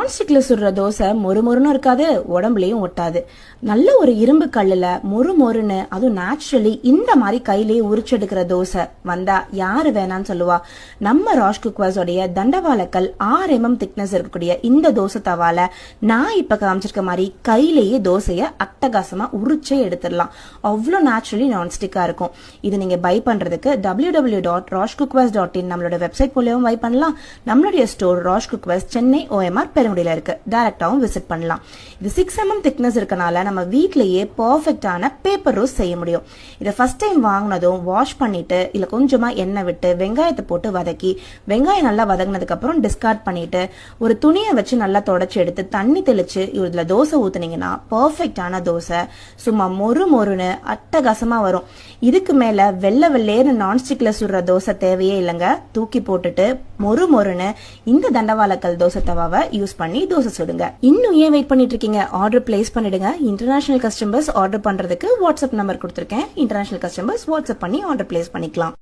நான்ஸ்டிக்ல சுடுற தோசை மொறுமொறுன்னு இருக்காது, உடம்புலயும் ஒட்டாது. நல்ல ஒரு இரும்பு கல்லுல மொறுமொறுன்னு, அதுவும் நேச்சுரலி இந்த மாதிரி கையிலேயே உரிச்செடுக்கிற தோசை வந்தா யாரு வேணான்னு சொல்லுவா? நம்ம ராஷ் குக்வர்ஸ் உடைய தண்டவாளக்கல் 6 mm திக்னஸ் இருக்கக்கூடிய இந்த தோசை தவால நான் இப்ப காமிச்சிருக்க மாதிரி கையிலேயே தோசைய அட்டகாசமா உரிச்சே எடுத்துடலாம். அவ்வளோ நேச்சுரலி நான்ஸ்டிக்கா இருக்கும். இது நீங்க பை பண்றதுக்கு www.rashcookware.in நம்மளோட வெப்சைட் மூலமும் பை பண்ணலாம். நம்மளுடைய store Rash cookwares Chennai OMR பெருங்குடியில இருக்கு. டைரக்டாவும் விசிட் பண்ணலாம். இது 6 mm திக்னஸ் இருக்கனால நம்ம வீட்லயே பெர்ஃபெக்ட்டான பேப்பர் ரோஸ்ட் செய்ய முடியும். இதை ஃபர்ஸ்ட் டைம் வாங்கினதும் வாஷ் பண்ணிட்டு இல்ல கொஞ்சமா எண்ணெய் விட்டு வெங்காயத்தை போட்டு வதக்கி, வெங்காயம் நல்லா வதங்கினதுக்கு அப்புறம் டிஸ்கார்ட் பண்ணிட்டு ஒரு துணியை வச்சு நல்லா தொடச்சி எடுத்து தண்ணி தெளிச்சு இதுல தோசை ஊத்துனீங்கன்னா பெர்ஃபெக்ட்டான தோசை சும்மா மொறு மொறுன்னு அட்டகாசமா வரும். இதுக்கு மேல வெள்ளை வெள்ளையர்னு நான்ஸ்டிக்ல சுடுற தோசை தேவையே இல்லைங்க. தூக்கி போட்டுட்டு மொறு மொறுன்னு இந்த தண்டவாளக்கல் தோசை தவாவை யூஸ் பண்ணி தோசை சுடுங்க. இன்னும் ஏன் வெயிட் பண்ணிட்டு இருக்கீங்க? ஆர்டர் பிளேஸ் பண்ணிடுங்க. இன்டர்நேஷனல் கஸ்டமர்ஸ் ஆர்டர் பண்றதுக்கு வாட்ஸ்அப் நம்பர் கொடுத்துருக்கேன். இன்டர்நேஷனல் கஸ்டமர்ஸ் வாட்ஸ்அப் பண்ணி ஆர்டர் பிளேஸ் பண்ணிக்கலாம்.